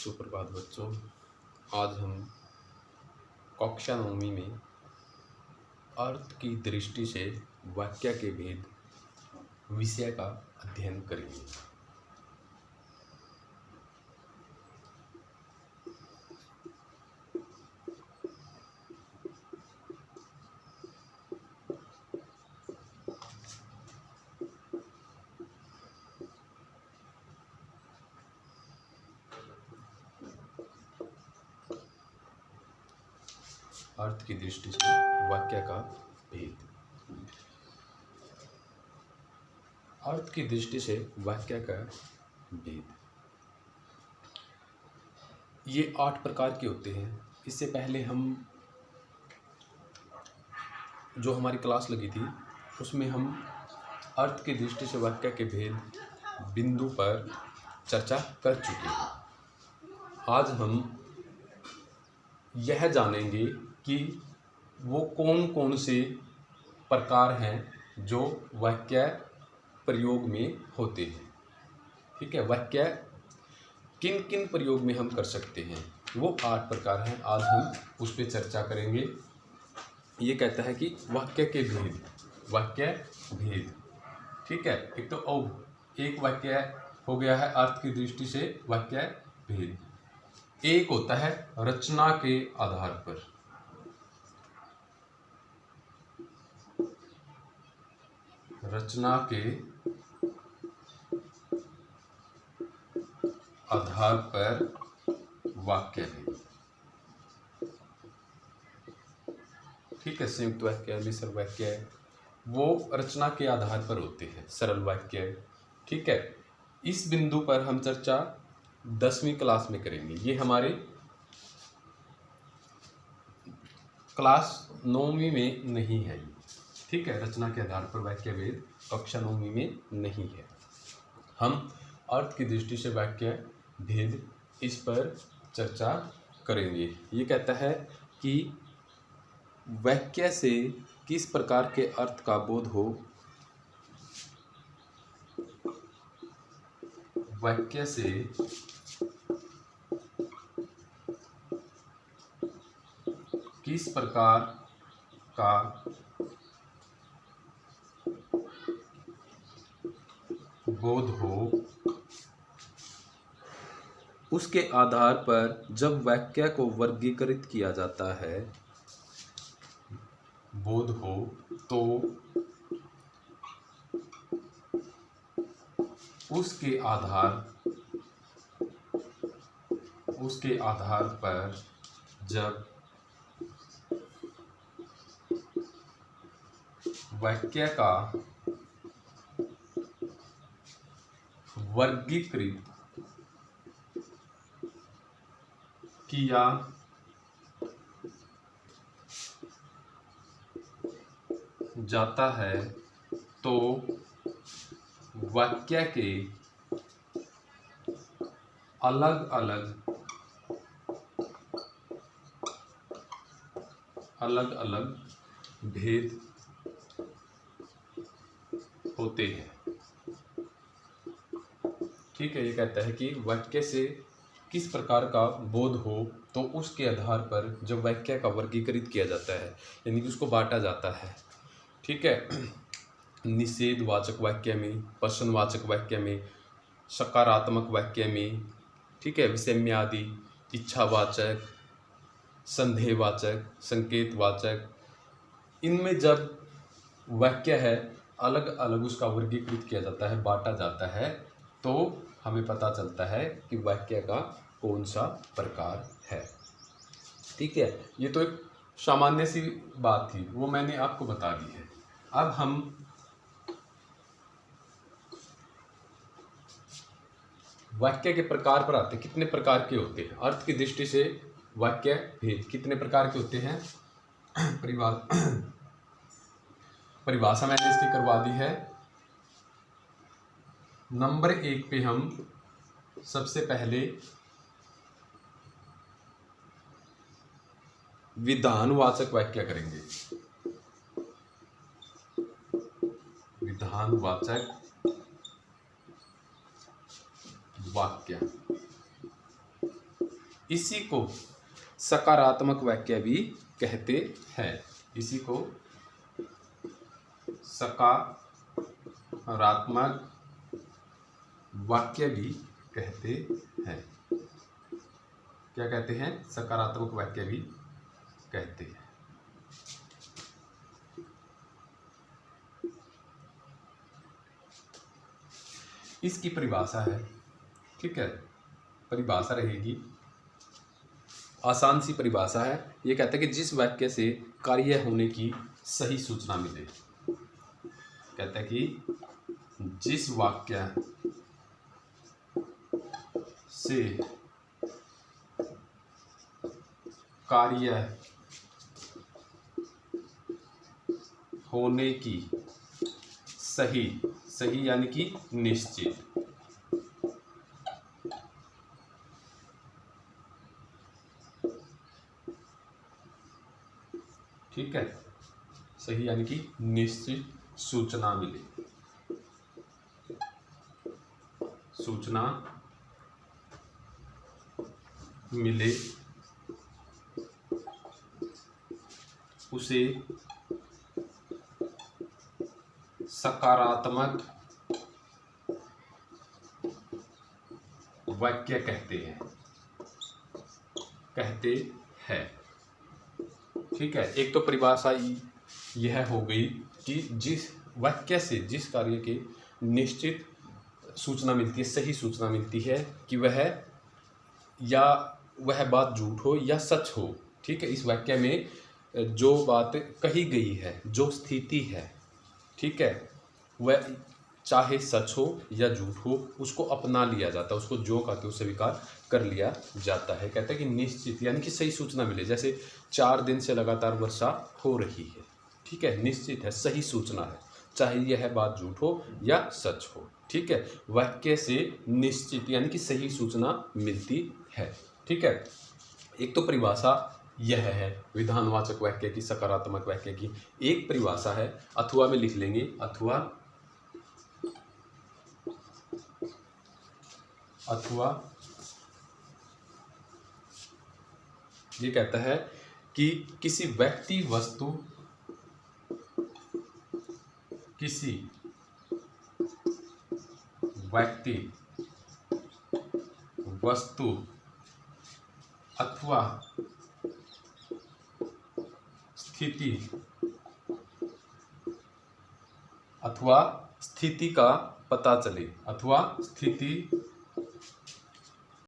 सुप्रभात बच्चों। आज हम कक्षा 9वीं में अर्थ की दृष्टि से वाक्य के भेद विषय का अध्ययन करेंगे। अर्थ की दृष्टि से वाक्य का भेद। अर्थ की दृष्टि से वाक्य का भेद ये 8 प्रकार के होते हैं। इससे पहले हम जो हमारी क्लास लगी थी उसमें हम अर्थ की दृष्टि से वाक्य के भेद बिंदु पर चर्चा कर चुके हैं। आज हम यह जानेंगे कि वो कौन कौन से प्रकार हैं जो वाक्य प्रयोग में होते हैं। ठीक है, वाक्य किन किन प्रयोग में हम कर सकते हैं, वो 8 प्रकार हैं। आज हम उस पर चर्चा करेंगे। ये कहता है कि वाक्य के भेद, वाक्य भेद। ठीक है, एक तो एक वाक्य हो गया है अर्थ की दृष्टि से वाक्य भेद। एक होता है रचना के आधार पर। रचना के आधार पर वाक्य भेद। ठीक है, संयुक्त वाक्य, मिश्र वाक्य वो रचना के आधार पर होते हैं, सरल वाक्य। ठीक है, इस बिंदु पर हम चर्चा 10वीं क्लास में करेंगे। ये हमारे क्लास 9वीं में नहीं है। ठीक है, रचना के आधार पर वाक्य भेद कक्षा 9वीं में नहीं है। हम अर्थ की दृष्टि से वाक्य भेद इस पर चर्चा करेंगे। ये कहता है कि वाक्य से किस प्रकार के अर्थ का बोध हो, वाक्य से किस प्रकार का बोध हो, उसके आधार पर जब वाक्य को वर्गीकृत किया जाता है, बोध हो, तो उसके आधार पर जब वाक्य का वर्गीकृत किया जाता है तो वाक्य के अलग अलग भेद होते हैं। ठीक है, ये कहता है कि वाक्य से किस प्रकार का बोध हो तो उसके आधार पर जब वाक्य का वर्गीकृत किया जाता है, यानी कि उसको बांटा जाता है। ठीक है, निषेधवाचक वाक्य में, प्रश्नवाचक वाक्य में, सकारात्मक वाक्य में, ठीक है, विषम्यादि, इच्छावाचक, संदेहवाचक, संकेतवाचक, इनमें जब वाक्य है अलग अलग उसका वर्गीकृत किया जाता है, बांटा जाता है, तो हमें पता चलता है कि वाक्य का कौन सा प्रकार है। ठीक है, ये तो एक सामान्य सी बात थी, वो मैंने आपको बता दी है। अब हम वाक्य के प्रकार पर आते हैं। कितने प्रकार के होते हैं अर्थ की दृष्टि से वाक्य भेद, कितने प्रकार के होते हैं? परिभाषा मैंने इसकी करवा दी है। नंबर 1 पे हम सबसे पहले विधानवाचक वाक्य करेंगे। विधानवाचक वाक्य। इसी को सकारात्मक वाक्य भी कहते हैं। इसी को सकारात्मक वाक्य भी कहते हैं। क्या कहते हैं? सकारात्मक वाक्य भी कहते हैं। इसकी परिभाषा है, ठीक है, परिभाषा रहेगी, आसान सी परिभाषा है। ये कहता है कि जिस वाक्य से कार्य होने की सही सूचना मिले। कहता है कि जिस वाक्य से कार्य होने की सही, सही यानी कि निश्चित, ठीक है, सही यानी कि निश्चित सूचना मिले, सूचना मिले, उसे सकारात्मक वाक्य कहते हैं, कहते हैं। ठीक है, एक तो परिभाषा यह हो गई कि जिस वाक्य से जिस कार्य के निश्चित सूचना मिलती है, सही सूचना मिलती है कि वह बात झूठ हो या सच हो। ठीक है, इस वाक्य में जो बात कही गई है, जो स्थिति है, ठीक है, वह चाहे सच हो या झूठ हो, उसको अपना लिया जाता है, उसको जो कहते हैं स्वीकार कर लिया जाता है। कहते हैं कि निश्चित यानी कि सही सूचना मिले, जैसे 4 दिन से लगातार वर्षा हो रही है, ठीक है, निश्चित है, सही सूचना है, चाहे यह बात झूठ हो या सच हो। ठीक है, वाक्य से निश्चित यानी कि सही सूचना मिलती है। ठीक है, एक तो परिभाषा यह है विधानवाचक वाक्य की, सकारात्मक वाक्य की। एक परिभाषा है, अथवा में लिख लेंगे, अथवा ये कहता है कि किसी व्यक्ति वस्तु अथवा स्थिति का पता चले, अथवा स्थिति